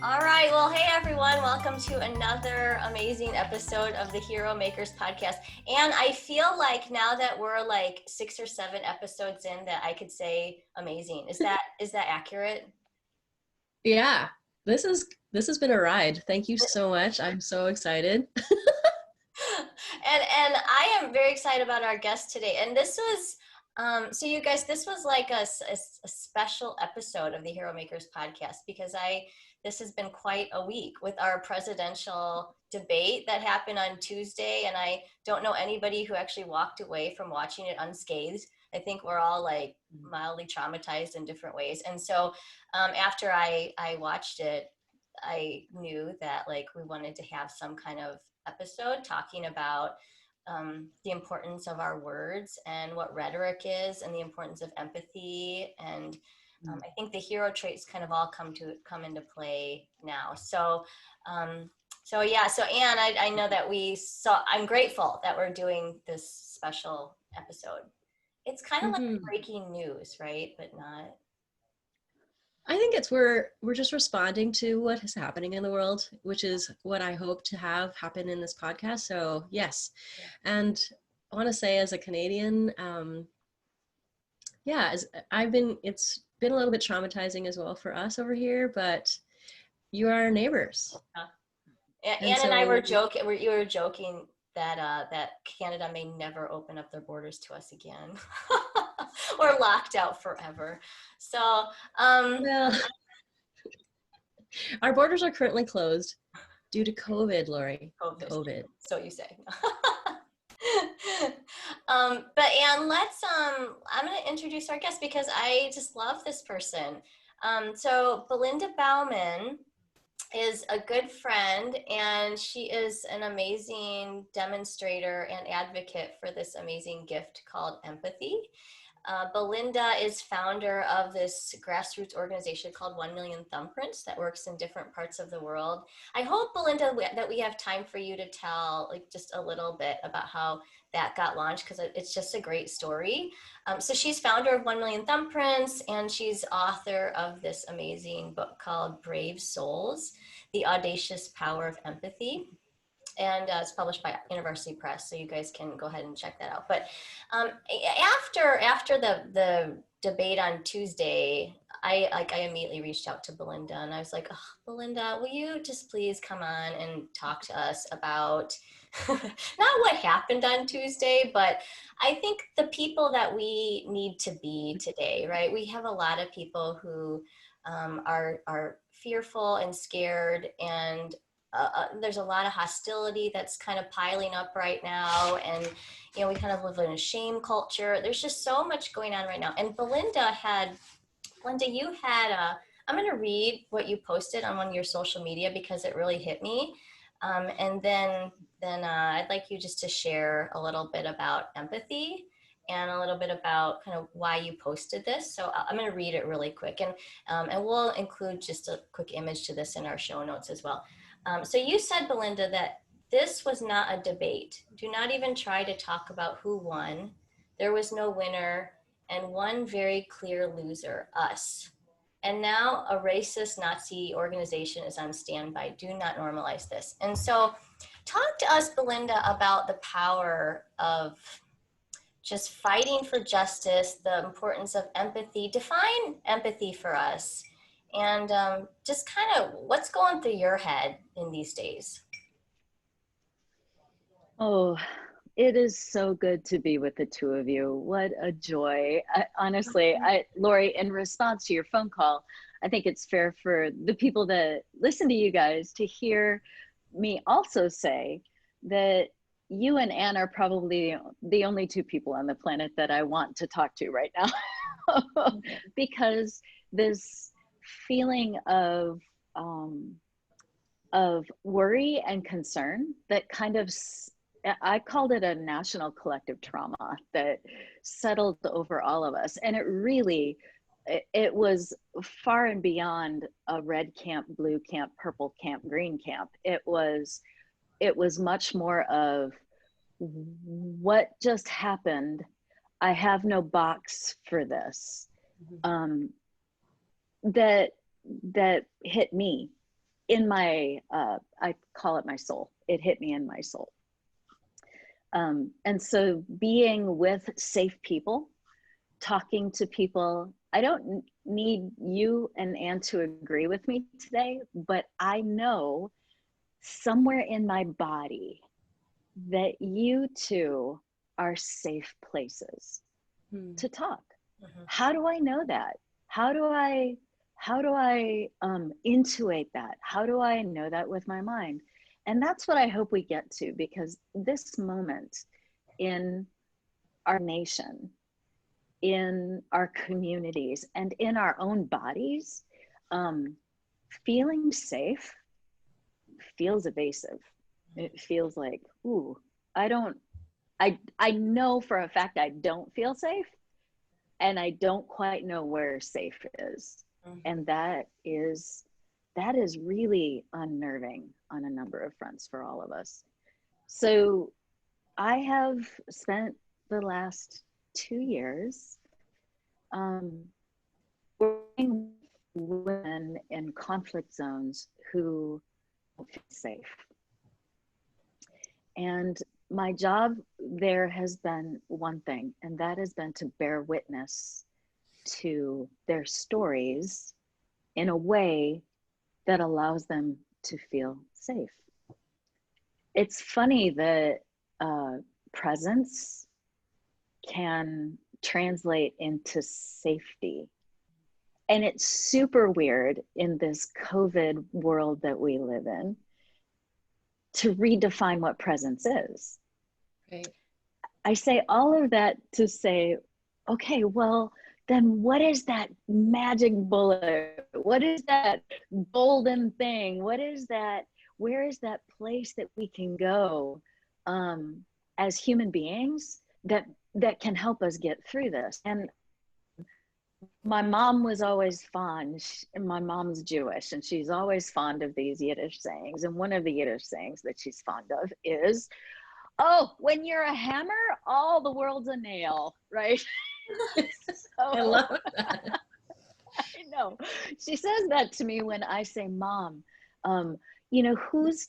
All right. Well, hey, everyone. Welcome to another amazing episode of the Heromakers Podcast. And I feel like now that we're like 6 or 7 episodes in that I could say amazing. Is that accurate? Yeah. This has been a ride. Thank you so much. I'm so excited. And I am very excited about our guest today. And this was so you guys, this was like a special episode of the Heromakers Podcast because this has been quite a week with our presidential debate that happened on Tuesday. And I don't know anybody who actually walked away from watching it unscathed. I think we're all like mildly traumatized in different ways. And so after I watched it, I knew that like we wanted to have some kind of episode talking about the importance of our words and what rhetoric is and the importance of empathy. And I think the hero traits kind of all come into play now. So Ann, I know that I'm grateful that we're doing this special episode. It's kind of like breaking news, right? But not. I think we're just responding to what is happening in the world, which is what I hope to have happen in this podcast. So yes. And I want to say as a Canadian, it's been a little bit traumatizing as well for us over here, but you are our neighbors. Ann and I were joking. You were joking that Canada may never open up their borders to us again, or locked out forever. So, well, our borders are currently closed due to COVID, Laurie. COVID. So you say. But Ann, I'm going to introduce our guest because I just love this person. So Belinda Bauman is a good friend, and she is an amazing demonstrator and advocate for this amazing gift called empathy. Belinda is founder of this grassroots organization called 1 Million Thumbprints that works in different parts of the world. I hope, Belinda, that we have time for you to tell like just a little bit about how that got launched, because it's just a great story. So she's founder of 1 Million Thumbprints, and she's author of this amazing book called Brave Souls, The Audacious Power of Empathy. And it's published by University Press, so you guys can go ahead and check that out. But after the debate on Tuesday, I immediately reached out to Belinda, and I was like, oh, Belinda, will you just please come on and talk to us about not what happened on Tuesday, but I think the people that we need to be today, right? We have a lot of people who are fearful and scared, and there's a lot of hostility that's kind of piling up right now. And, we kind of live in a shame culture. There's just so much going on right now. And Belinda, you had, I'm going to read what you posted on one of your social media because it really hit me. And then I'd like you just to share a little bit about empathy and a little bit about kind of why you posted this. So I'm going to read it really quick, and we'll include just a quick image to this in our show notes as well. So you said, Belinda, that this was not a debate. Do not even try to talk about who won. There was no winner and one very clear loser, us. And now a racist Nazi organization is on standby. Do not normalize this. And so talk to us, Belinda, about the power of just fighting for justice, the importance of empathy. Define empathy for us. And just kind of what's going through your head in these days? Oh, it is so good to be with the two of you. What a joy. Honestly, Laurie, in response to your phone call, I think it's fair for the people that listen to you guys to hear me also say that you and Ann are probably the only two people on the planet that I want to talk to right now. Because this feeling of worry and concern that kind of, I called it a national collective trauma that settled over all of us. And it was far and beyond a red camp, blue camp, purple camp, green camp. It was much more of what just happened. I have no box for this. That hit me in my, I call it my soul. It hit me in my soul. And so being with safe people, talking to people, I don't need you and Ann to agree with me today, but I know somewhere in my body that you two are safe places to talk. How do I know that? How do I intuit that? How do I know that with my mind? And that's what I hope we get to, because this moment in our nation, in our communities, and in our own bodies, feeling safe feels evasive. It feels like, ooh, I know for a fact I don't feel safe, and I don't quite know where safe is. And that is really unnerving on a number of fronts for all of us. So I have spent the last 2 years working with women in conflict zones who don't feel safe. And my job there has been one thing, and that has been to bear witness to their stories in a way that allows them to feel safe. It's funny that presence can translate into safety. And it's super weird in this COVID world that we live in to redefine what presence is. Right. I say all of that to say, okay, well, then what is that magic bullet? What is that golden thing? What is that? Where is that place that we can go as human beings that can help us get through this? And my mom was always fond, and my mom's Jewish, and she's always fond of these Yiddish sayings. And one of the Yiddish sayings that she's fond of is, oh, when you're a hammer, all the world's a nail, right? I love that. I know. She says that to me when I say, Mom, you know, who's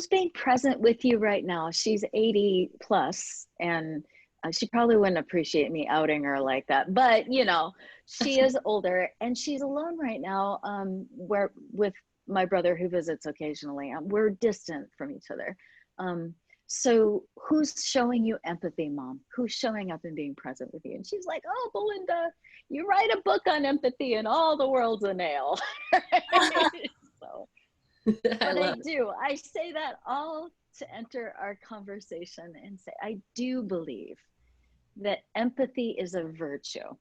being present with you right now? She's 80 plus, and she probably wouldn't appreciate me outing her like that, but you know, she is older and she's alone right now, where with my brother who visits occasionally. We're distant from each other. So who's showing you empathy, Mom? Who's showing up and being present with you? And she's like, oh, Belinda, you write a book on empathy and all the world's a nail. So I do. I say that all to enter our conversation and say, I do believe that empathy is a virtue,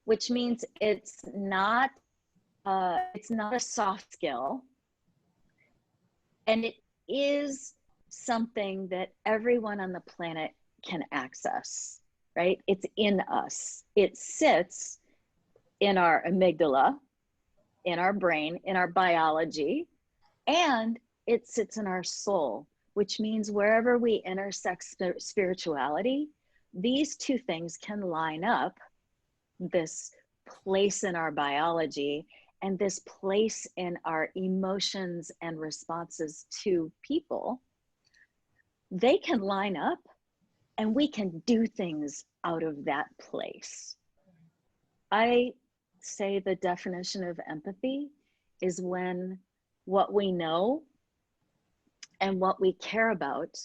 which means it's not a soft skill, and it is something that everyone on the planet can access, right? It's in us. It sits in our amygdala, in our brain, in our biology, and it sits in our soul, which means wherever we intersect spirituality, these two things can line up, this place in our biology and this place in our emotions and responses to people. They can line up and we can do things out of that place. I say the definition of empathy is when what we know and what we care about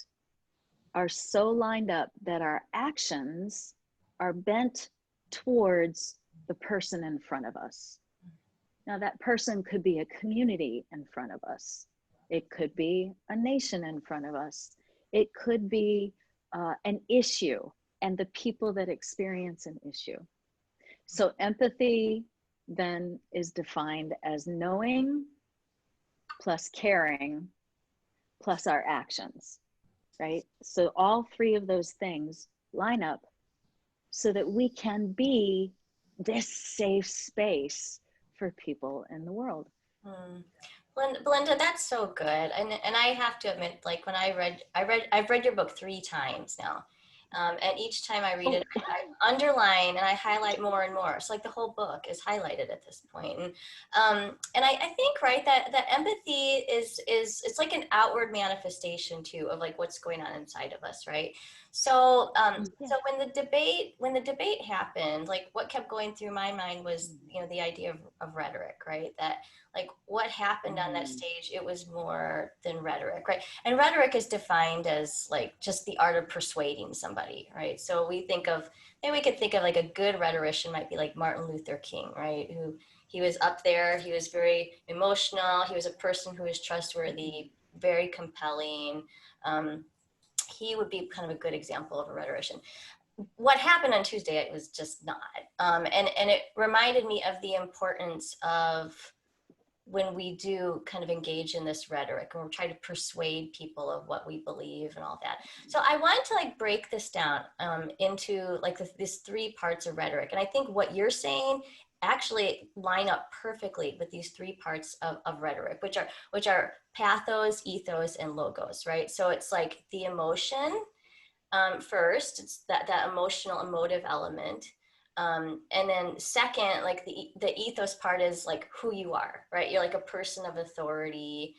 are so lined up that our actions are bent towards the person in front of us. Now, that person could be a community in front of us. It could be a nation in front of us. It could be an issue and the people that experience an issue. So empathy then is defined as knowing plus caring plus our actions, right? So all three of those things line up so that we can be this safe space for people in the world. Belinda, that's so good. And I have to admit, like when I've read your book 3 times now. And each time I read it, I underline and I highlight more and more. So like the whole book is highlighted at this point. And I think, right, that empathy is it's like an outward manifestation too of like what's going on inside of us, right? So so when the debate happened, like what kept going through my mind was, you know, the idea of rhetoric, right? That like what happened on that stage, it was more than rhetoric, right? And rhetoric is defined as like just the art of persuading somebody, right? So we think of, maybe we could think of like a good rhetorician might be like Martin Luther King, right? Who he was up there, he was very emotional, he was a person who was trustworthy, very compelling. He would be kind of a good example of a rhetorician. What happened on Tuesday, it was just not. And it reminded me of the importance of when we do kind of engage in this rhetoric and we're trying to persuade people of what we believe and all that. So I wanted to like break this down into like these three parts of rhetoric. And I think what you're saying actually line up perfectly with these three parts of rhetoric, which are pathos, ethos, and logos, right? So it's like the emotion first, it's that emotional, emotive element. And then second, like the ethos part is like who you are, right? You're like a person of authority.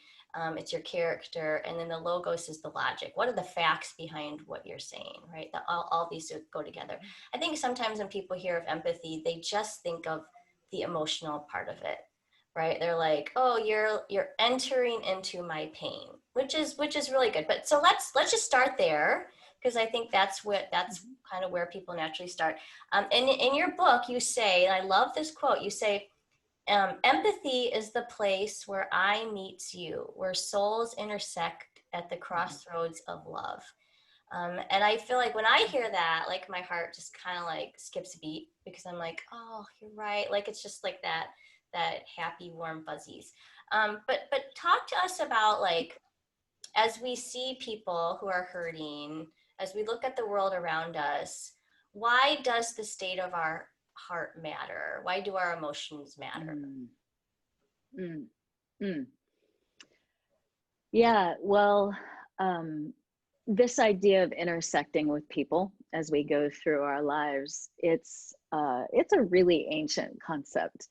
It's your character. And then the logos is the logic. What are the facts behind what you're saying, right? All these go together. I think sometimes when people hear of empathy, they just think of the emotional part of it, right? They're like, oh, you're entering into my pain, which is really good. But so let's just start there, because I think that's kind of where people naturally start. And in your book, you say, and I love this quote, you say, empathy is the place where I meets you, where souls intersect at the crossroads of love. And I feel like when I hear that, like my heart just kind of like skips a beat, because I'm like, oh, you're right. Like, it's just like that happy, warm fuzzies. But talk to us about, like, as we see people who are hurting, as we look at the world around us, why does the state of our heart matter? Why do our emotions matter? Yeah, well, this idea of intersecting with people as we go through our lives, it's a really ancient concept,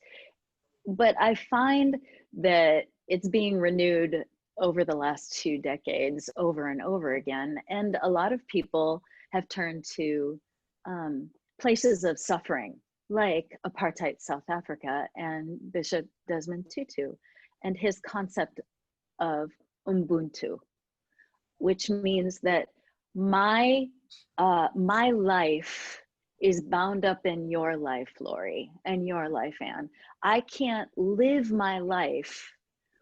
but I find that it's being renewed over the last 2 decades over and over again. And a lot of people have turned to places of suffering, like apartheid South Africa and Bishop Desmond Tutu and his concept of Ubuntu, which means that my life is bound up in your life, Laurie, and your life, Ann. I can't live my life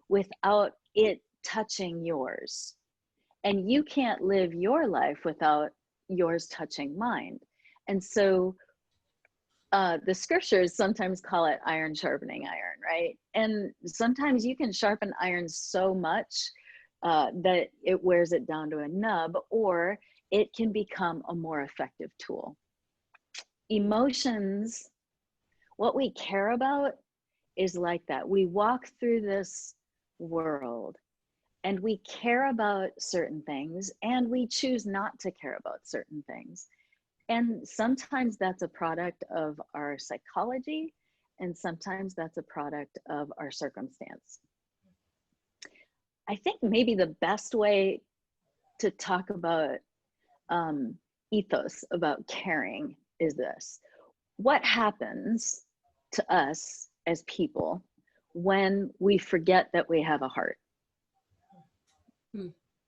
without it touching yours. And you can't live your life without yours touching mine. And so the scriptures sometimes call it iron sharpening iron, right? And sometimes you can sharpen iron so much that it wears it down to a nub, or it can become a more effective tool. Emotions, what we care about is like that. We walk through this world and we care about certain things and we choose not to care about certain things. And sometimes that's a product of our psychology, and sometimes that's a product of our circumstance. I think maybe the best way to talk about ethos, about caring, is this. What happens to us as people when we forget that we have a heart?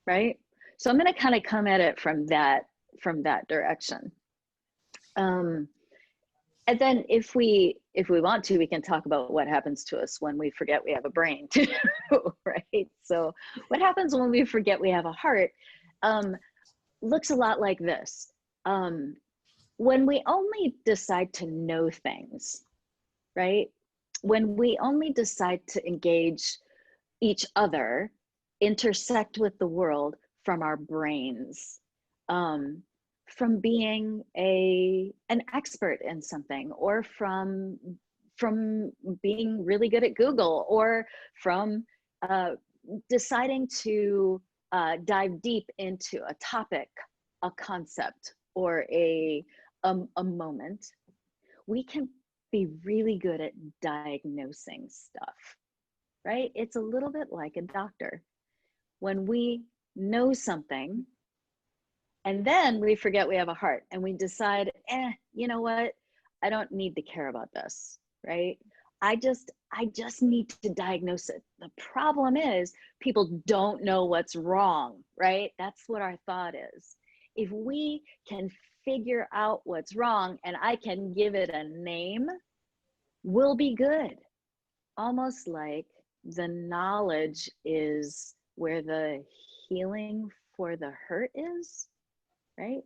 Right? So I'm going to kind of come at it from that direction. And then if we want to, we can talk about what happens to us when we forget we have a brain too, right? So what happens when we forget we have a heart looks a lot like this. When we only decide to know things, right? When we only decide to engage each other, intersect with the world from our brains, from being an expert in something, or from being really good at Google, or from deciding to dive deep into a topic, a concept, or a moment, we can be really good at diagnosing stuff, right? It's a little bit like a doctor. When we know something and then we forget we have a heart and we decide, you know what? I don't need to care about this, right? I just need to diagnose it. The problem is people don't know what's wrong, right? That's what our thought is. If we can figure out what's wrong and I can give it a name, we'll be good. Almost like the knowledge is where the healing for the hurt is, right?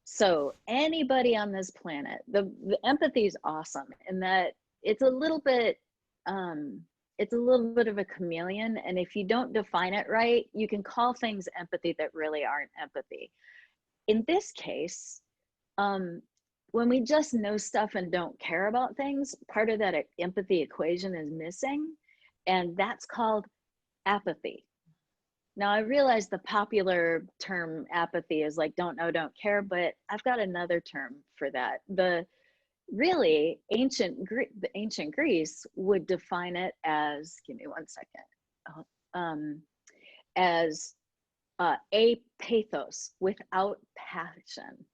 So anybody on this planet, the empathy is awesome in that it's a little bit of a chameleon, and if you don't define it right, you can call things empathy that really aren't empathy. In this case, when we just know stuff and don't care about things, part of that empathy equation is missing, and that's called apathy. Now, I realize the popular term apathy is like don't know, don't care, but I've got another term for that. The ancient Greece would define it as, give me one second, as apathos, without passion.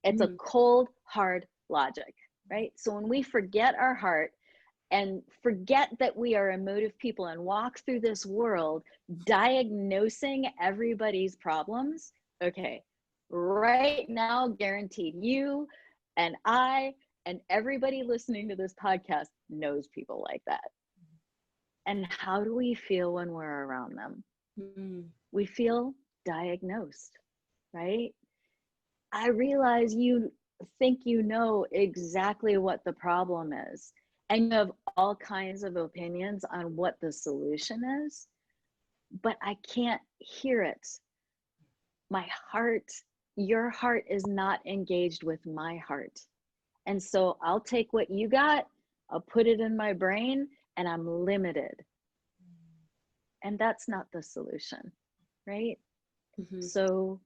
It's a cold, hard logic, right? So when we forget our heart and forget that we are emotive people and walk through this world diagnosing everybody's problems, okay, right now, guaranteed, you and I and everybody listening to this podcast knows people like that. And how do we feel when we're around them? We feel diagnosed, right? I realize you think you know exactly what the problem is, and you have all kinds of opinions on what the solution is, but I can't hear it. My heart, your heart is not engaged with my heart. And so I'll take what you got, I'll put it in my brain, and I'm limited. And that's not the solution, right? So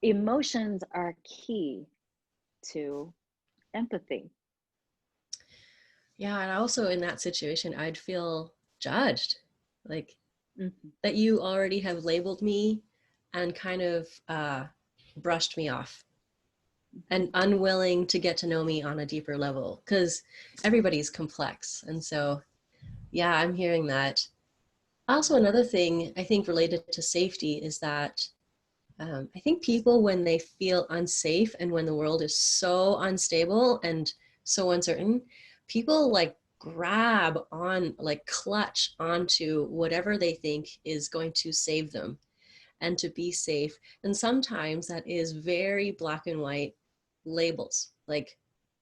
emotions are key to empathy. Yeah, and also in that situation, I'd feel judged, like that you already have labeled me and kind of brushed me off and unwilling to get to know me on a deeper level, because everybody's complex. And so, yeah, I'm hearing that. Also, another thing I think related to safety is that I think people, when they feel unsafe and when the world is so unstable and so uncertain, people like grab on, like clutch onto whatever they think is going to save them and to be safe. And sometimes that is very black and white labels. Like,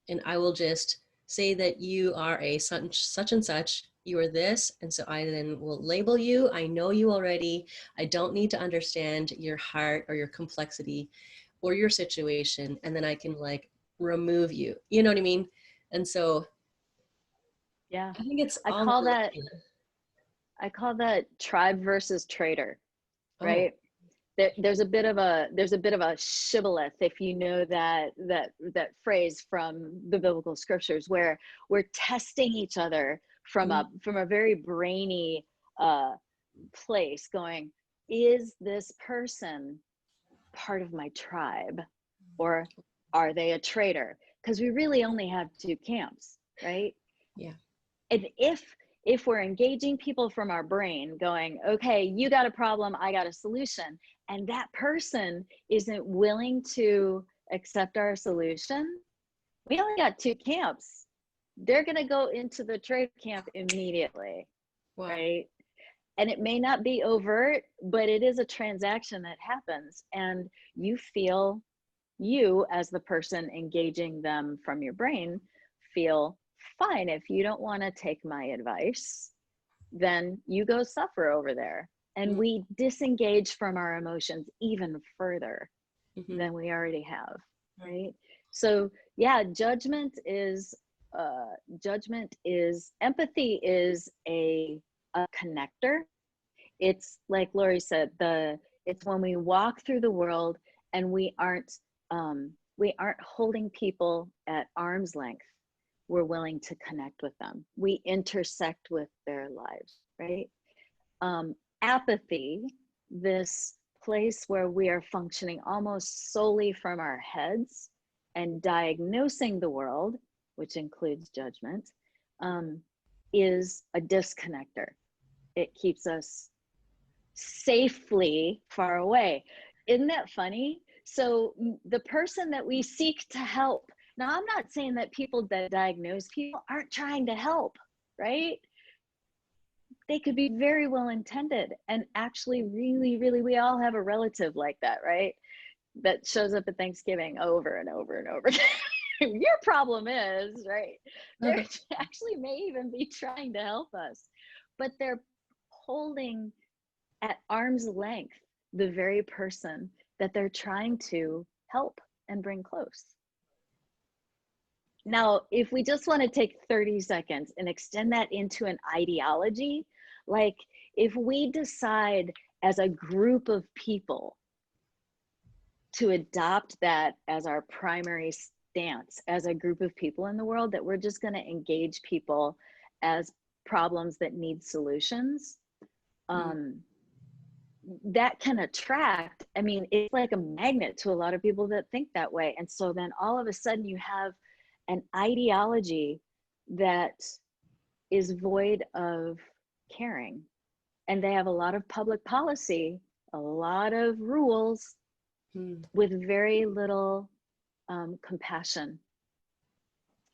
and I will just say that you are a such and such, you are this, and so I then will label you. I know you already. I don't need to understand your heart or your complexity or your situation, and then I can like remove you. You know what I mean? And so, yeah, I think it's I call that tribe versus traitor, right? There's a bit of a shibboleth, if you know that phrase from the biblical scriptures, where we're testing each other from a very brainy place, going, is this person part of my tribe, or are they a traitor? Because we really only have two camps, right? Yeah. And if we're engaging people from our brain, going, okay, you got a problem, I got a solution, and that person isn't willing to accept our solution, we only got two camps. They're going to go into the trade camp immediately, right? And it may not be overt, but it is a transaction that happens. And you feel, you as the person engaging them from your brain, feel fine. If you don't want to take my advice, then you go suffer over there. And we disengage from our emotions even further than we already have, right? So yeah, judgment is empathy is a connector. It's like Laurie said, it's when we walk through the world and we aren't holding people at arm's length. We're willing to connect with them. We intersect with their lives, right? Apathy, this place where we are functioning almost solely from our heads and diagnosing the world, which includes judgment, is a disconnector. It keeps us safely far away. Isn't that funny? So the person that we seek to help, now I'm not saying that people that diagnose people aren't trying to help, right? They could be very well intended and actually really, really, we all have a relative like that, right? That shows up at Thanksgiving over and over and over again. Your problem is, right? They actually may even be trying to help us, but they're holding at arm's length the very person that they're trying to help and bring close. Now, if we just want to take 30 seconds and extend that into an ideology, like if we decide as a group of people to adopt that as our primary stance, as a group of people in the world, that we're just going to engage people as problems that need solutions, that can attract, I mean, it's like a magnet to a lot of people that think that way. And so then all of a sudden you have an ideology that is void of caring. And they have a lot of public policy, a lot of rules with very little compassion.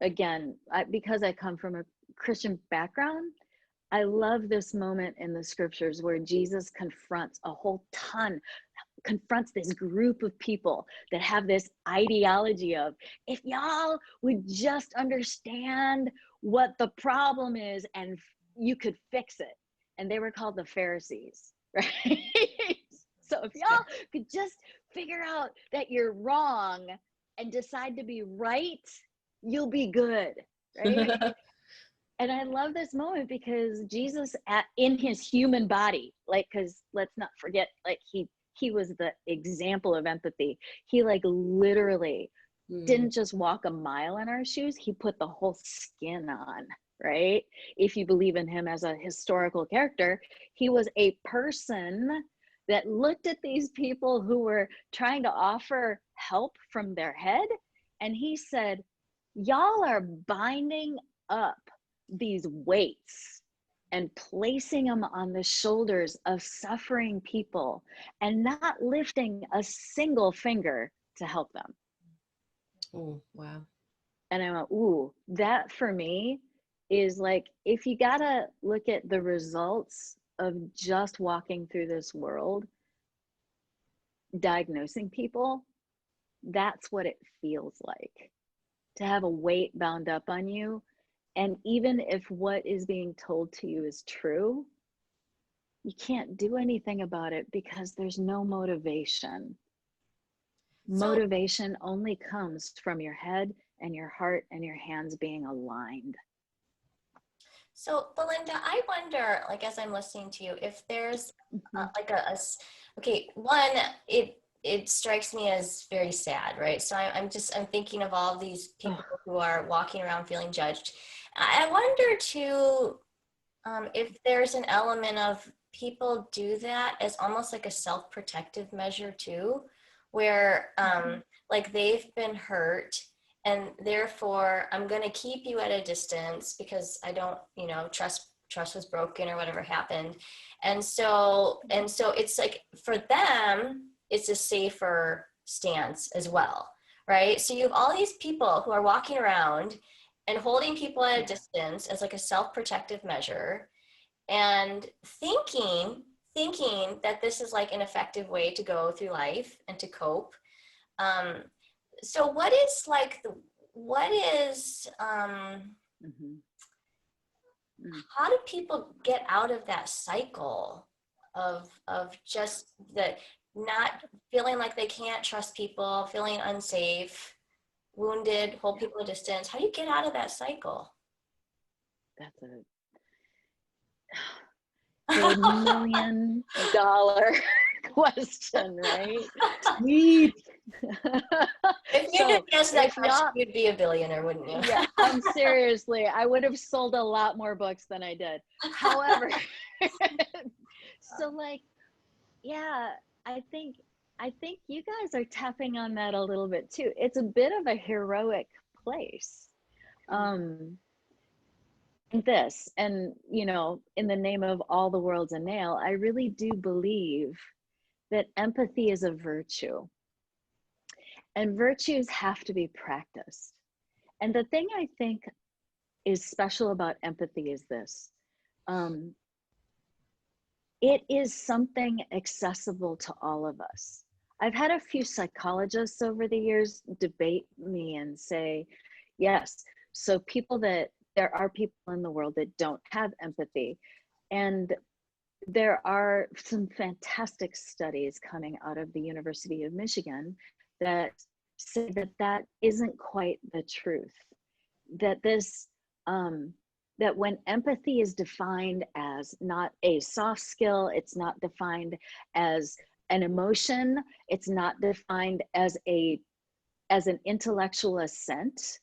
Again, because I come from a Christian background, I love this moment in the scriptures where Jesus confronts this group of people that have this ideology of, if y'all would just understand what the problem is and you could fix it. And they were called the Pharisees, right? So if y'all could just figure out that you're wrong and decide to be right, you'll be good, right? And I love this moment because Jesus in his human body, like, because let's not forget, like he was the example of empathy. He like literally didn't just walk a mile in our shoes. He put the whole skin on, right? If you believe in him as a historical character, he was a person that looked at these people who were trying to offer help from their head. And he said, y'all are binding up these weights and placing them on the shoulders of suffering people and not lifting a single finger to help them. Oh, wow. And I went, ooh, that for me is like, if you gotta look at the results of just walking through this world, diagnosing people, that's what it feels like, to have a weight bound up on you. And even if what is being told to you is true, you can't do anything about it because there's no motivation. Motivation only comes from your head and your heart and your hands being aligned. So Belinda, I wonder, like, as I'm listening to you, if there's it strikes me as very sad, right? So I'm thinking of all these people who are walking around feeling judged. I wonder too, if there's an element of people do that as almost like a self-protective measure too, where like they've been hurt and therefore I'm going to keep you at a distance because I don't, trust was broken or whatever happened. And so it's like for them, it's a safer stance as well, right? So you have all these people who are walking around and holding people at a distance as like a self-protective measure and thinking that this is like an effective way to go through life and to cope. So how do people get out of that cycle of just the not feeling like they can't trust people, feeling unsafe, wounded, hold people at distance? How do you get out of that cycle? That's a $1 million question, right? Sweet. If you didn't answer that question, you'd be a billionaire, wouldn't you? Yeah, seriously, I would have sold a lot more books than I did. However, so like, yeah, I think you guys are tapping on that a little bit too. It's a bit of a heroic place. This, and you know, in the name of all the world's a nail, I really do believe that empathy is a virtue, and virtues have to be practiced. And the thing I think is special about empathy is this: it is something accessible to all of us. I've had a few psychologists over the years debate me and say, yes, so there are people in the world that don't have empathy. And there are some fantastic studies coming out of the University of Michigan that say that that isn't quite the truth. That this, that when empathy is defined as not a soft skill, it's not defined as an emotion, it's not defined as an intellectual assent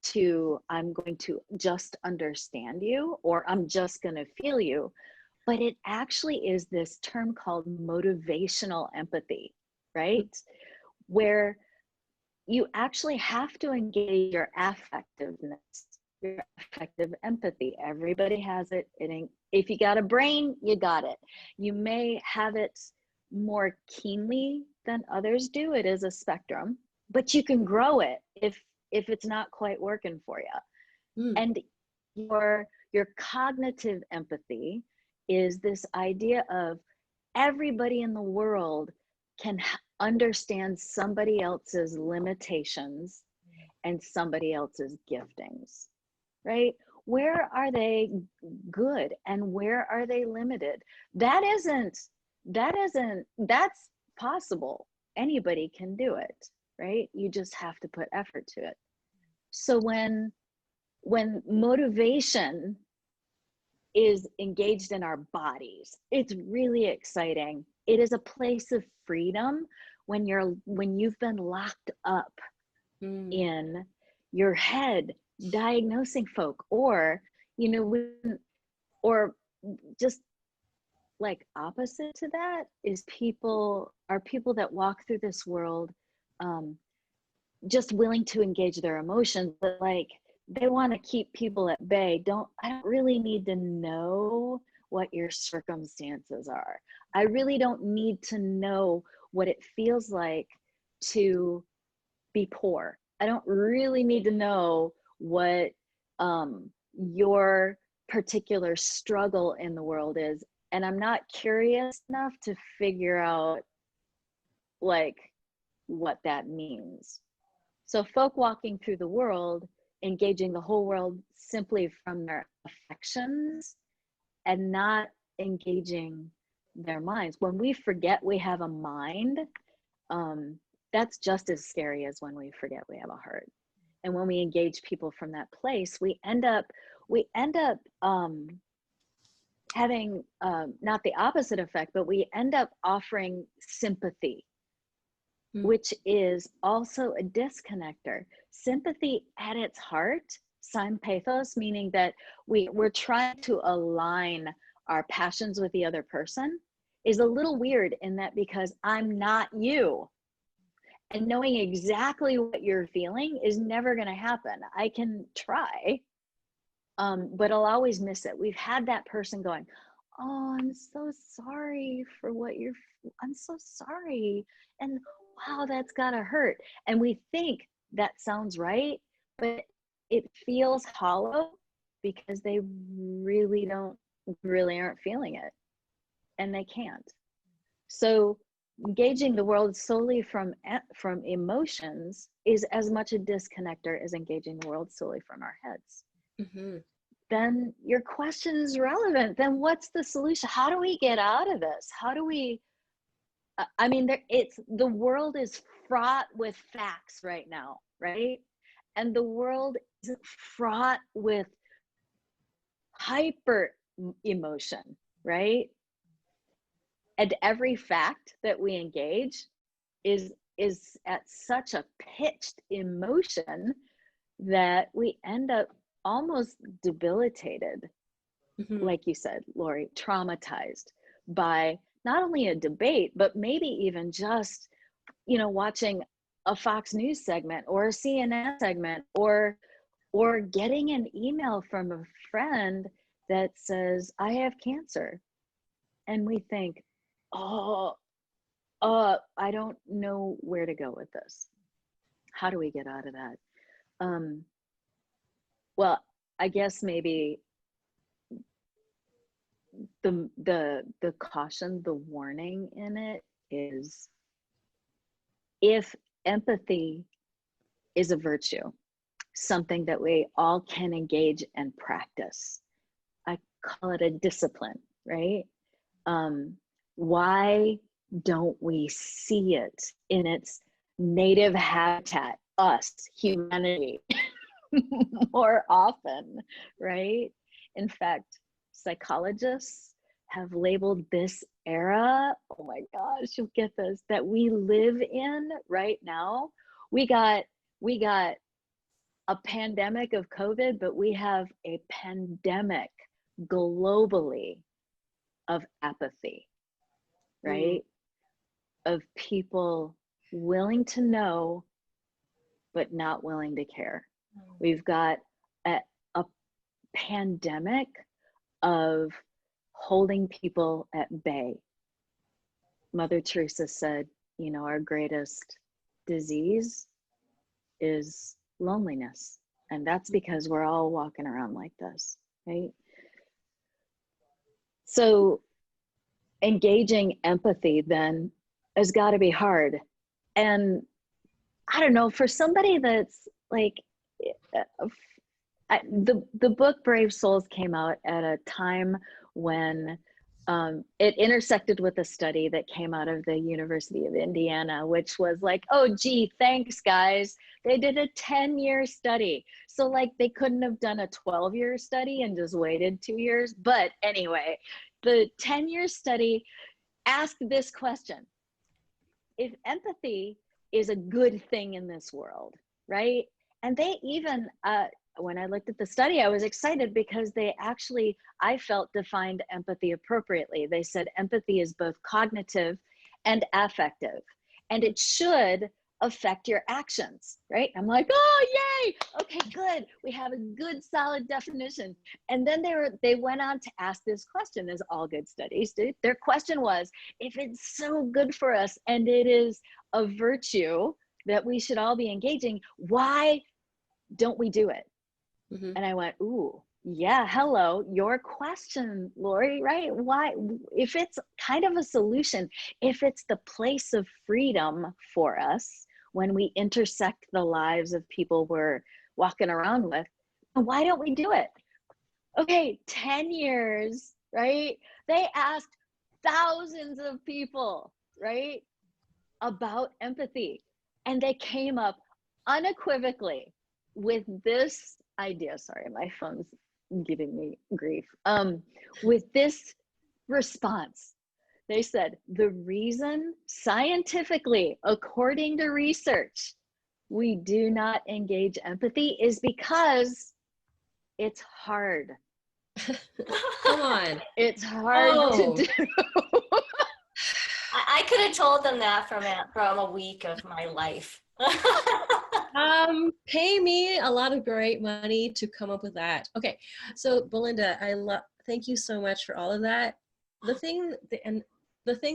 to, I'm going to just understand you, or I'm just going to feel you, but it actually is this term called motivational empathy, right? Where you actually have to engage your affectiveness, your affective empathy. Everybody has it. If you got a brain, you got it. You may have it more keenly than others do. It is a spectrum, but you can grow it if it's not quite working for you. And your cognitive empathy is this idea of everybody in the world can understand somebody else's limitations and somebody else's giftings, right? Where are they good and where are they limited? That's possible. Anybody can do it, right? You just have to put effort to it. So when motivation is engaged in our bodies, it's really exciting. It is a place of freedom when you've been locked up in your head diagnosing folk, or or just like opposite to that is people that walk through this world just willing to engage their emotions, but like they want to keep people at bay. I don't really need to know what your circumstances are. I really don't need to know what it feels like to be poor. I don't really need to know what your particular struggle in the world is. And I'm not curious enough to figure out like what that means. So folk walking through the world, engaging the whole world simply from their affections and not engaging their minds. When we forget we have a mind, that's just as scary as when we forget we have a heart. And when we engage people from that place, we end up having not the opposite effect, but we end up offering sympathy, which is also a disconnector. Sympathy at its heart, pathos, meaning that we're trying to align our passions with the other person, is a little weird in that, because I'm not you. And knowing exactly what you're feeling is never going to happen. I can try, but I'll always miss it. We've had that person going, oh, I'm so sorry for I'm so sorry. And wow, that's gotta hurt. And we think that sounds right, but it feels hollow because they really aren't feeling it, and they can't. So engaging the world solely from emotions is as much a disconnector as engaging the world solely from our heads. Then your question is relevant. Then what's the solution? How do we get out of this? How do we, I mean, the world is fraught with facts right now, right? And the world is fraught with hyper emotion, right? and every fact that we engage is at such a pitched emotion that we end up almost debilitated, like you said, Laurie, traumatized by not only a debate, but maybe even just, watching a Fox News segment or a CNN segment, or getting an email from a friend that says, I have cancer. And we think, I don't know where to go with this. How do we get out of that? Well, I guess maybe the caution, the warning in it is, if empathy is a virtue, something that we all can engage and practice, I call it a discipline, right? Why don't we see it in its native habitat, us, humanity, more often, right? In fact, psychologists have labeled this era, oh my gosh, you'll get this, that we live in right now. We got a pandemic of COVID, but we have a pandemic globally of apathy, right? Of people willing to know, but not willing to care. We've got a pandemic of holding people at bay. Mother Teresa said, our greatest disease is loneliness. And that's because we're all walking around like this, right? So engaging empathy then has got to be hard. And I don't know, for somebody that's like, the book Brave Souls came out at a time when it intersected with a study that came out of the University of Indiana, which was like, oh, gee, thanks, guys. They did a 10-year study. So like they couldn't have done a 12-year study and just waited 2 years. But anyway, the 10-year study asked this question: if empathy is a good thing in this world, right? And they even, when I looked at the study, I was excited because they actually, I felt, defined empathy appropriately. They said empathy is both cognitive and affective, and it should affect your actions, right? I'm like, oh, yay, okay, good. We have a good, solid definition. And then they went on to ask this question, as all good studies do. Their question was, if it's so good for us and it is a virtue that we should all be engaging, why don't we do it? And I went, ooh, yeah, hello, your question, Laurie, right? Why, if it's kind of a solution, if it's the place of freedom for us when we intersect the lives of people we're walking around with, why don't we do it? Okay, 10 years, right? They asked thousands of people, right, about empathy, and they came up unequivocally with this idea. Sorry, my phone's giving me grief. With this response, they said, the reason scientifically, according to research, we do not engage empathy is because it's hard. Come on. It's hard to do. I could have told them that from a week of my life. Pay me a lot of great money to come up with that. Okay, so Belinda, thank you so much for all of that. The thing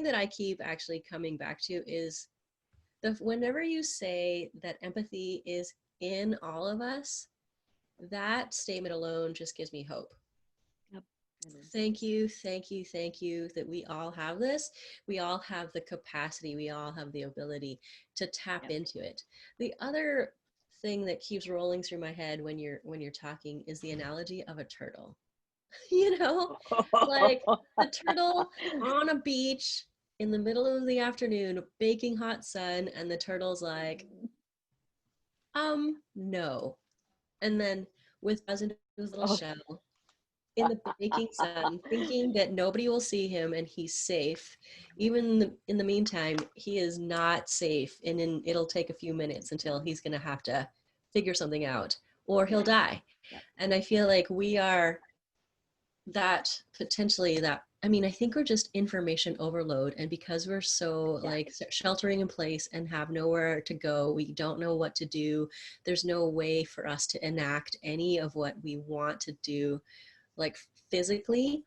that I keep actually coming back to is whenever you say that empathy is in all of us, that statement alone just gives me hope. Yep. Thank you that we all have this. We all have the capacity, we all have the ability to tap into it. The other thing that keeps rolling through my head when you're talking is the analogy of a turtle. Like a turtle on a beach in the middle of the afternoon, baking hot sun, and the turtle's like, no. And then with into his little shell, in the baking sun, thinking that nobody will see him and he's safe. Even in the meantime, he is not safe, and it'll take a few minutes until he's going to have to figure something out, or he'll die. And I feel like we are that potentially that, I mean, I think we're just information overload. And because we're so like sheltering in place and have nowhere to go, we don't know what to do. There's no way for us to enact any of what we want to do, like physically.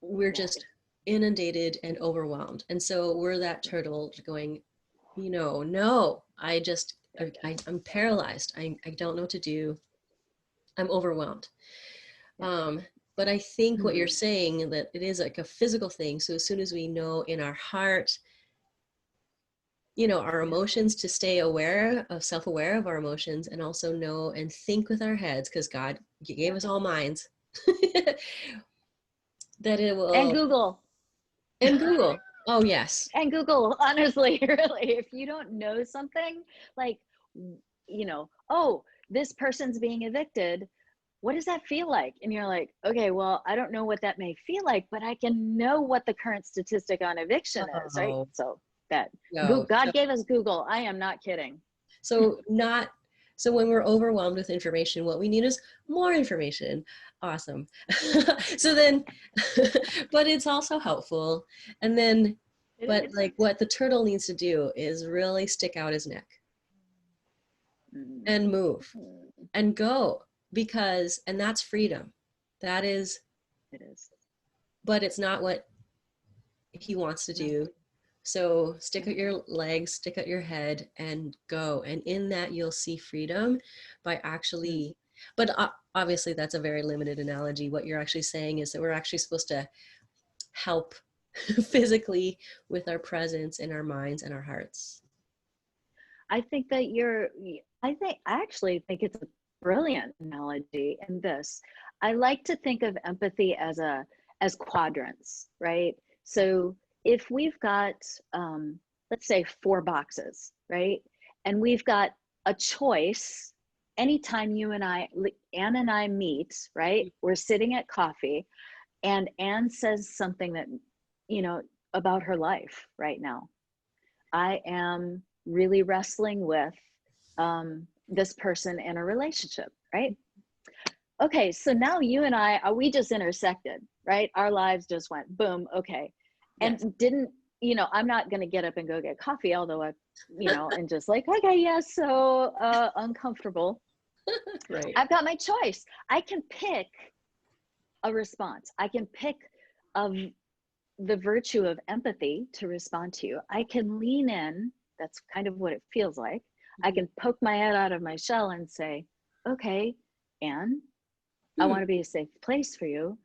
We're just inundated and overwhelmed. And so we're that turtle going, no, I'm paralyzed. I don't know what to do. I'm overwhelmed. But I think what you're saying, that it is like a physical thing. So as soon as we know in our heart, our emotions, to stay self-aware of our emotions, and also know and think with our heads, because God gave us all minds, that it will. And Google. Oh, yes. And Google, honestly, really, if you don't know something, like, oh, this person's being evicted, what does that feel like? And you're like, okay, well, I don't know what that may feel like, but I can know what the current statistic on eviction is, right? So God gave us Google. I am not kidding. So when we're overwhelmed with information, what we need is more information. Awesome. So then, but it's also helpful. And then, like what the turtle needs to do is really stick out his neck and move and go, and that's freedom. It is. But it's not what he wants to do. So stick out your legs, stick out your head, and go. And in that, you'll see freedom by actually, but obviously that's a very limited analogy. What you're actually saying is that we're actually supposed to help physically with our presence in our minds and our hearts. I actually think it's a brilliant analogy in this. I like to think of empathy as quadrants, right? So if we've got, let's say 4 boxes, right? And we've got a choice anytime Ann and I meet, right? We're sitting at coffee and Ann says something that, about her life right now. I am really wrestling with this person in a relationship, right? Okay, so now you and we just intersected, right? Our lives just went boom, okay. And I'm not going to get up and go get coffee, although and just like, okay, yes, so uncomfortable. Right. I've got my choice. I can pick a response. I can pick the virtue of empathy to respond to you. I can lean in. That's kind of what it feels like. I can poke my head out of my shell and say, okay, Ann, I want to be a safe place for you.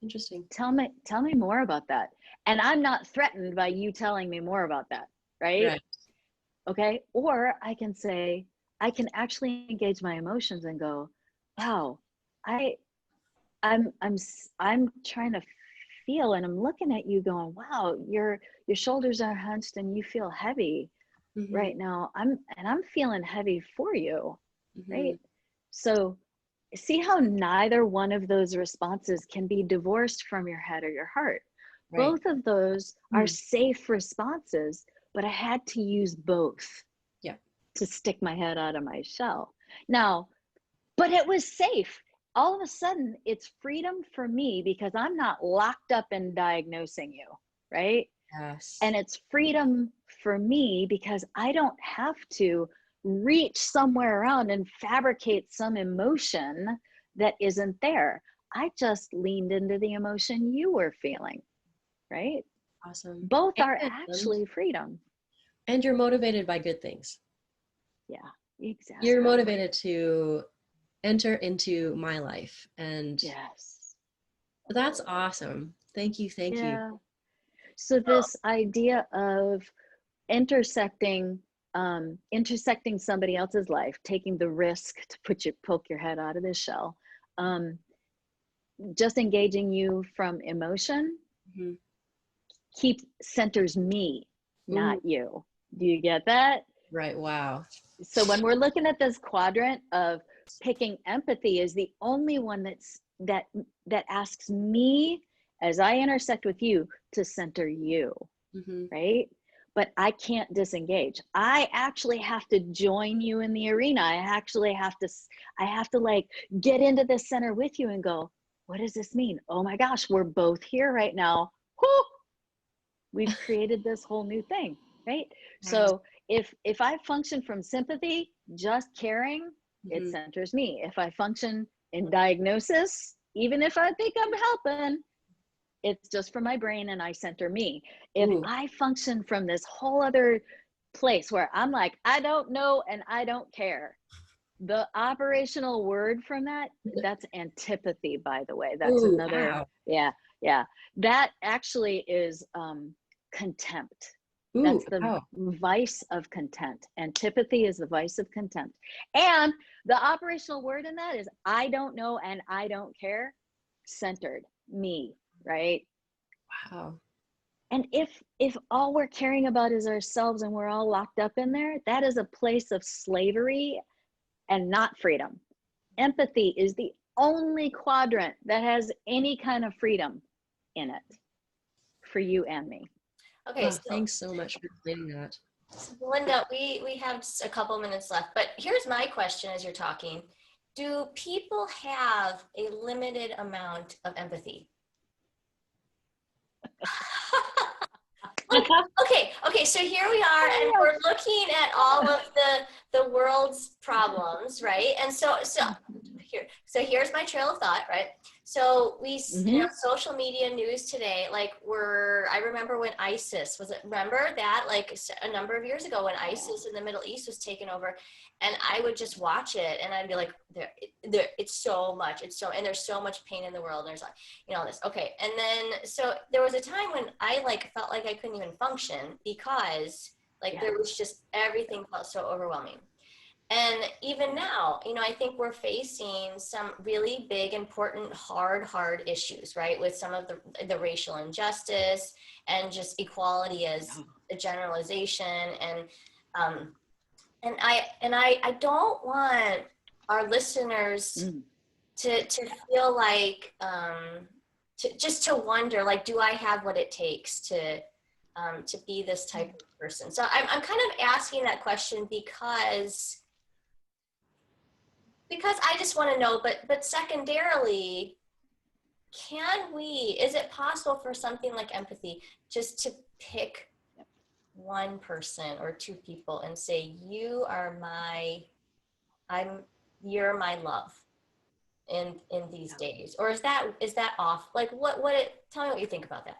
Interesting. Tell me more about that. And I'm not threatened by you telling me more about that, right? Okay. Or I can say, I can actually engage my emotions and go, wow, I'm trying to feel, and I'm looking at you going, wow, your shoulders are hunched and you feel heavy right now. I'm feeling heavy for you, right? So see how neither one of those responses can be divorced from your head or your heart. Right. Both of those are safe responses, but I had to use both to stick my head out of my shell. Now, but it was safe. All of a sudden, it's freedom for me because I'm not locked up in diagnosing you, right? Yes. And it's freedom for me because I don't have to reach somewhere around and fabricate some emotion that isn't there. I just leaned into the emotion you were feeling, right? Awesome. Both are actually freedom. And you're motivated by good things. Yeah, exactly. You're motivated to enter into my life. And that's awesome. Thank you. So this idea of intersecting somebody else's life, taking the risk to poke your head out of the shell, just engaging you from emotion centers me, not you. Do you get that? Right. Wow. So when we're looking at this quadrant of picking empathy is the only one that's that asks me as I intersect with you to center you, right? But I can't disengage. I actually have to join you in the arena. I have to like get into the center with you and go, what does this mean? Oh my gosh, we're both here right now. Whoo! We've created this whole new thing, right? So if I function from sympathy, just caring, it centers me. If I function in diagnosis, even if I think I'm helping, it's just for my brain and I center me. If I function from this whole other place where I'm like, I don't know and I don't care, the operational word from that's antipathy, by the way. That's another, yeah. That actually is contempt. That's the vice of contempt. Antipathy is the vice of contempt. And the operational word in that is I don't know and I don't care, centered, me, right? Wow. And if all we're caring about is ourselves and we're all locked up in there, that is a place of slavery and not freedom. Empathy is the only quadrant that has any kind of freedom in it for you and me. Okay, thanks so much for explaining that. So Belinda, we have just a couple minutes left, but here's my question as you're talking. Do people have a limited amount of empathy? Okay, so here we are, and we're looking at all of the world's problems, right? And so here's my trail of thought, right? So we, social media news today, like I remember when ISIS, remember that, like a number of years ago when ISIS in the Middle East was taken over, and I would just watch it and I'd be like, it's so much, and there's so much pain in the world, and there's like, all this. Okay, and then, so there was a time when I felt like I couldn't even function because there was just, everything felt so overwhelming. And even now, I think we're facing some really big, important, hard issues, right? With some of the racial injustice and just equality as a generalization. And I don't want our listeners to feel like, to wonder, like, do I have what it takes to be this type of person? So I'm kind of asking that question because I just want to know, but secondarily, is it possible for something like empathy just to pick one person or two people and say, you're my love in these days? Or is that off? Like tell me what you think about that.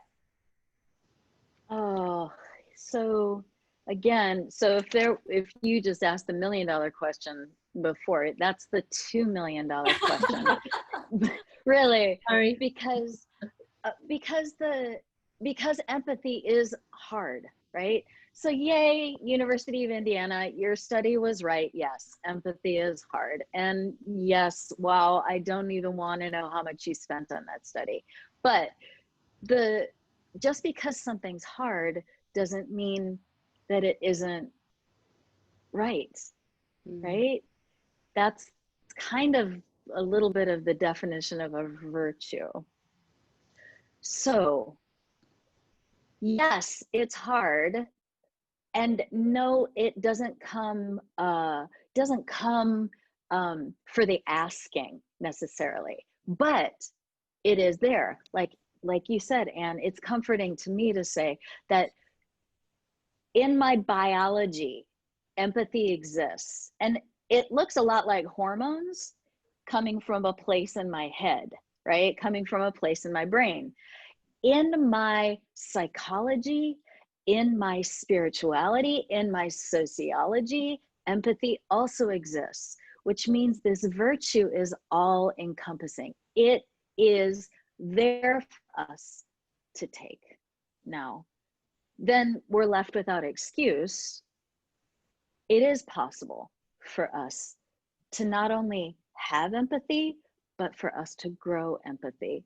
Oh, so again, if you just asked the $1 million question before, that's the $2 million question. Really, sorry, because empathy is hard, right? So yay, University of Indiana, your study was right. Yes, empathy is hard. And yes, wow, I don't even want to know how much you spent on that study. But just because something's hard doesn't mean that it isn't right, right? That's kind of a little bit of the definition of a virtue. So yes, it's hard. And no, it doesn't come for the asking necessarily, but it is there. Like you said, Anne, it's comforting to me to say that in my biology, empathy exists. And it looks a lot like hormones coming from a place in my head, right? Coming from a place in my brain. In my psychology, in my spirituality, in my sociology, empathy also exists, which means this virtue is all encompassing. It is there for us to take. Now, then we're left without excuse. It is possible for us to not only have empathy, but for us to grow empathy.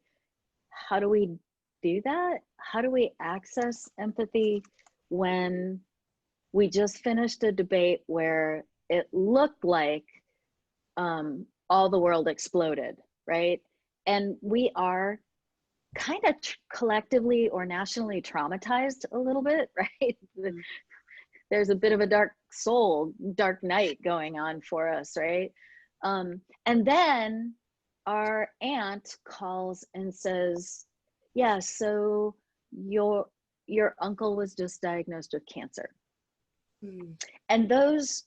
How do we do that? How do we access empathy when we just finished a debate where it looked like all the world exploded, right? And we are kind of collectively or nationally traumatized a little bit, right? There's a bit of a dark night going on for us, right? And then our aunt calls and says, yeah, so your uncle was just diagnosed with cancer. And those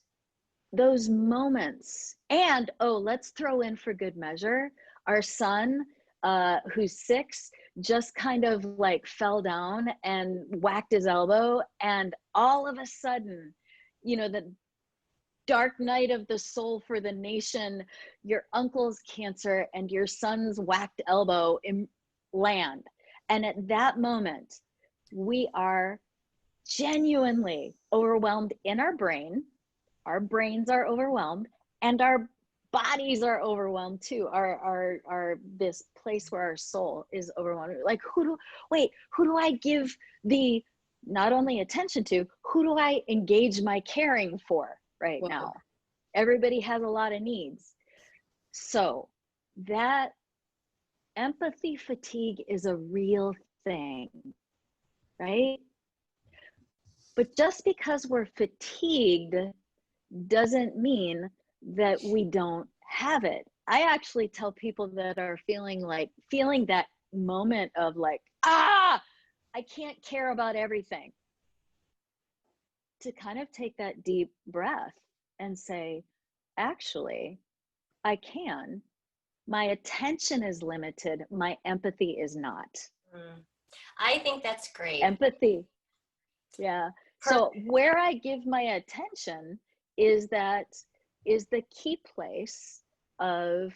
moments, and let's throw in for good measure, our son, who's 6, just kind of like fell down and whacked his elbow, and all of a sudden, the dark night of the soul for the nation, your uncle's cancer and your son's whacked elbow land. And at that moment, we are genuinely overwhelmed in our brain. Our brains are overwhelmed, and our bodies are overwhelmed too. Our this place where our soul is overwhelmed. Like, who do I give the not only attention to, who do I engage my caring for right now? Everybody has a lot of needs. So that empathy fatigue is a real thing, right? But just because we're fatigued doesn't mean that we don't have it. I actually tell people that are feeling that moment of like, I can't care about everything, to kind of take that deep breath and say, actually, I can. My attention is limited. My empathy is not. I think that's great. Empathy. Yeah. So where I give my attention is the key place of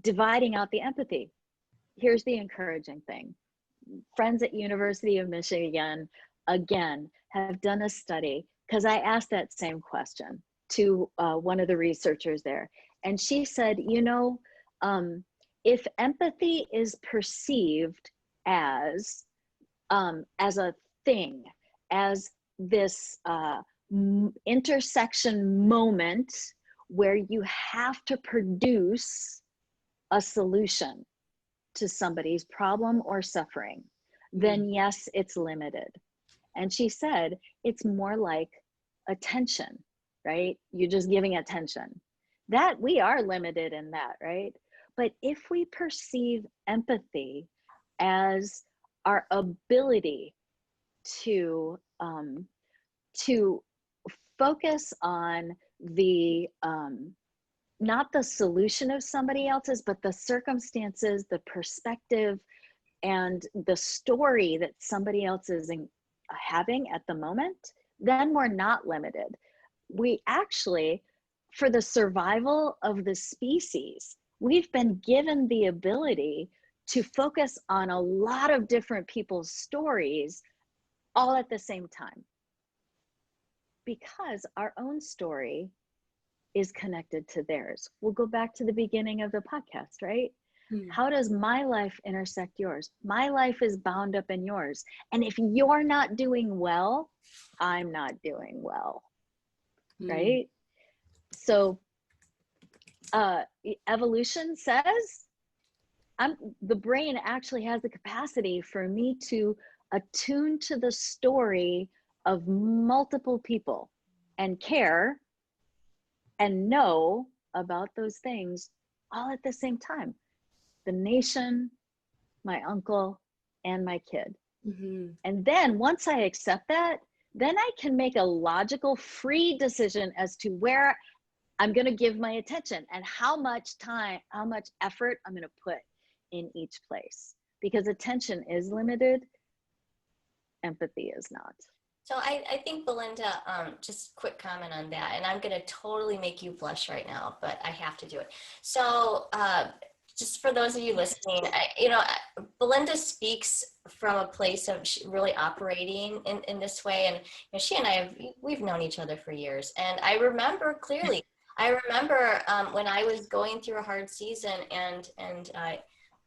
dividing out the empathy. Here's the encouraging thing. Friends at University of Michigan, again, have done a study, because I asked that same question to one of the researchers there. And she said, if empathy is perceived as a thing, as this intersection moment where you have to produce a solution to somebody's problem or suffering, then yes, it's limited. And she said, it's more like attention, right? You're just giving attention. That we are limited in that, right? But if we perceive empathy as our ability to focus on the not the solution of somebody else's, but the circumstances, the perspective, and the story that somebody else is having at the moment, then we're not limited. We actually, for the survival of the species, we've been given the ability to focus on a lot of different people's stories all at the same time, because our own story is connected to theirs. We'll go back to the beginning of the podcast, right? How does my life intersect yours? My life is bound up in yours. And if you're not doing well, I'm not doing well, right? So evolution says the brain actually has the capacity for me to attune to the story of multiple people and care and know about those things all at the same time. The nation, my uncle, and my kid. And then once I accept that, then I can make a logical, free decision as to where I'm going to give my attention and how much time, how much effort I'm going to put in each place. Because attention is limited, empathy is not. So I think, Belinda, just quick comment on that, and I'm going to totally make you blush right now, but I have to do it. So just for those of you listening, Belinda speaks from a place of really operating in this way. And she and I, we've known each other for years. And I remember clearly, when I was going through a hard season and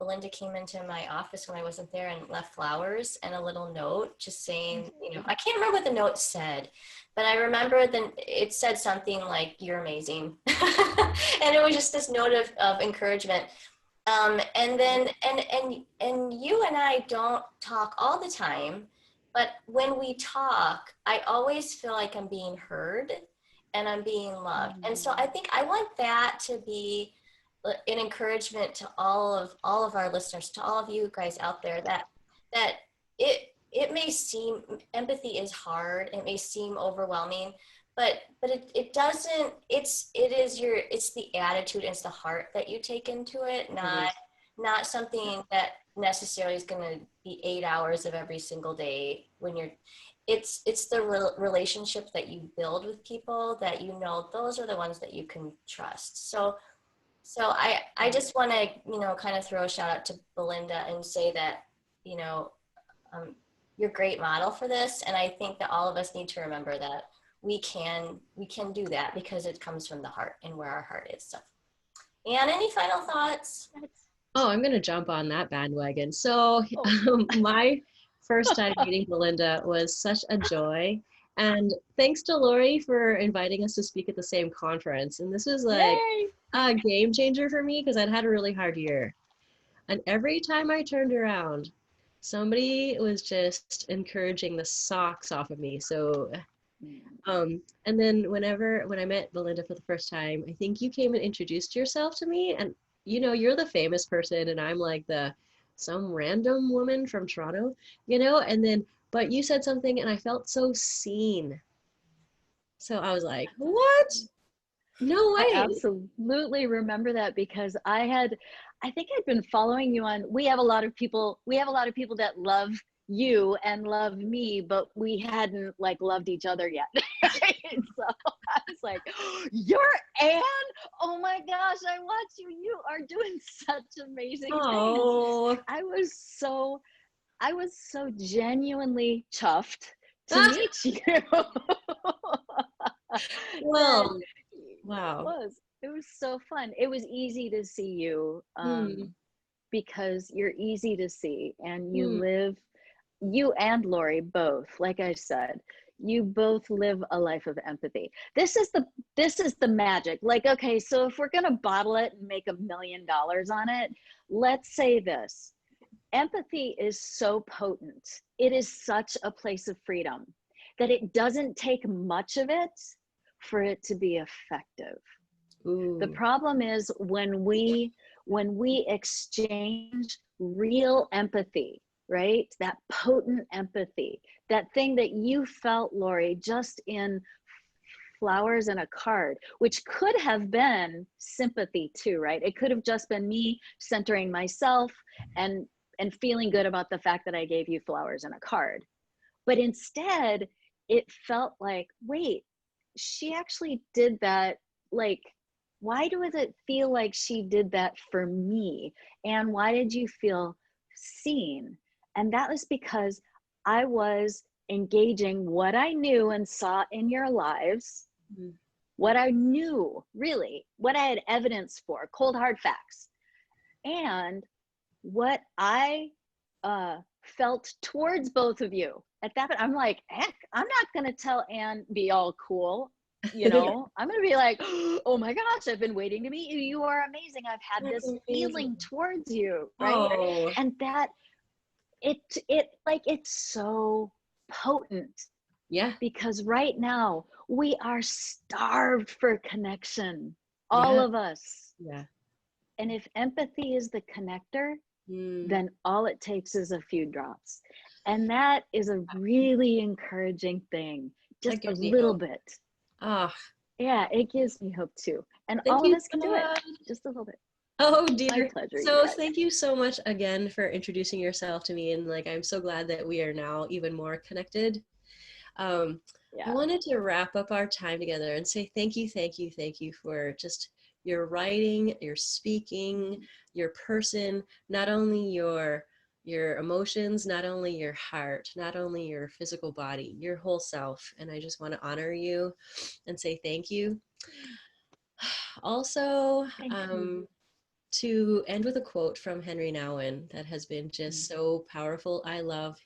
Belinda came into my office when I wasn't there and left flowers and a little note just saying, I can't remember what the note said, but I remember it said something like, "You're amazing." And it was just this note of encouragement. And then, and you and I don't talk all the time, but when we talk, I always feel like I'm being heard and I'm being loved. And so I think I want that to be an encouragement to all of our listeners, to all of you guys out there, that it may seem, empathy is hard, it may seem overwhelming, but it doesn't, it's the attitude, it's the heart that you take into it, not something that necessarily is going to be 8 hours of every single day when you're, it's the relationship that you build with people that, you know, those are the ones that you can trust. So I just want to, you know, kind of throw a shout out to Belinda and say that, you know, you're a great model for this. And I think that all of us need to remember that we can do that because it comes from the heart and where our heart is. So, and any final thoughts? Oh, I'm going to jump on that bandwagon. So my first time meeting Belinda was such a joy. And thanks to Laurie for inviting us to speak at the same conference. And this was like a game changer for me because I'd had a really hard year. And every time I turned around, somebody was just encouraging the socks off of me. So, and then when I met Belinda for the first time, I think you came and introduced yourself to me. And, you know, you're the famous person and I'm like some random woman from Toronto, you know, and then, but you said something and I felt so seen. So I was like, what? No way. I absolutely remember that because I think I'd been following you on, we have a lot of people that love you and love me, but we hadn't like loved each other yet. So I was like, you're Ann? Oh my gosh, I watch you. You are doing such amazing things. I was so genuinely chuffed to meet you. Well, wow. It was so fun. It was easy to see you because you're easy to see and you and Laurie both, like I said, you both live a life of empathy. This is the magic. Like, okay, so if we're going to bottle it and make $1 million on it, let's say this. Empathy is so potent. It is such a place of freedom that it doesn't take much of it for it to be effective. Ooh. The problem is when we exchange real empathy, right? That potent empathy, that thing that you felt, Laurie, just in flowers and a card, which could have been sympathy too, right? It could have just been me centering myself and feeling good about the fact that I gave you flowers and a card. But instead, it felt like, wait, she actually did that. Like, why does it feel like she did that for me? And why did you feel seen? And that was because I was engaging what I knew and saw in your lives, what I knew, really, what I had evidence for, cold hard facts, and what I felt towards both of you. At that point, I'm like, heck, I'm not gonna tell Ann be all cool, you know. I'm gonna be like, oh my gosh, I've been waiting to meet you. You are amazing. I've had this feeling towards you, right? Oh. And that it's so potent. Yeah. Because right now we are starved for connection, all of us. Yeah. And if empathy is the connector, then all it takes is a few drops. And that is a really encouraging thing. Just a little bit. Yeah, it gives me hope too. And all of us can do it. Just a little bit. Oh dear. My pleasure. So thank you so much again for introducing yourself to me. And like, I'm so glad that we are now even more connected. I wanted to wrap up our time together and say thank you for just your writing, your speaking, your person, not only your emotions, not only your heart, not only your physical body, your whole self. And I just want to honor you and say thank you. Also, to end with a quote from Henry Nouwen that has been just so powerful. I love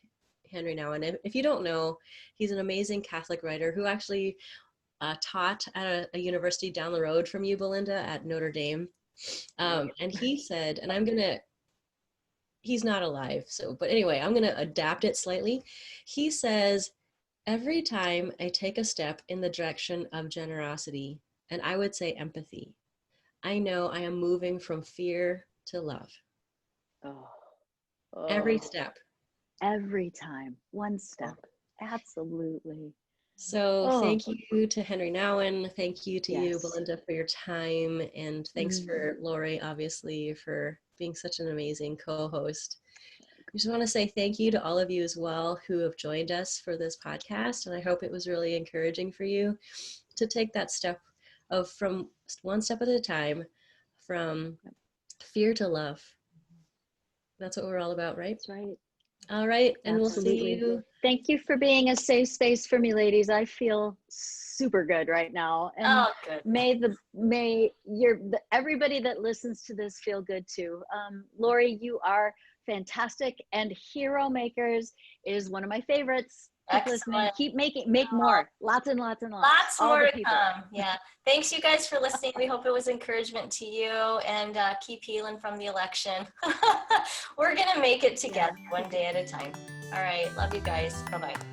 Henry Nouwen. If you don't know, he's an amazing Catholic writer who actually taught at a university down the road from you, Belinda, at Notre Dame. And he said, and he's not alive, but anyway, I'm going to adapt it slightly. He says, every time I take a step in the direction of generosity, and I would say empathy, I know I am moving from fear to love. Every step. Every time. One step. Absolutely. So thank you to Henry Nouwen. Thank you to you, Belinda, for your time. And thanks for Laurie, obviously, for being such an amazing co-host. I just want to say thank you to all of you as well who have joined us for this podcast. And I hope it was really encouraging for you to take that step of from one step at a time, from fear to love. That's what we're all about, right? That's right. All right. And Absolutely. we'll see you. Thank you for being a safe space for me, ladies. I feel super good right now. And good. may everybody that listens to this feel good too. Laurie, you are fantastic. And Heromakers is one of my favorites. Keep listening. Keep make more. Lots and lots and lots. Lots more to come. Yeah. Thanks, you guys, for listening. We hope it was encouragement to you, and keep healing from the election. We're going to make it together one day at a time. All right. Love you guys. Bye-bye.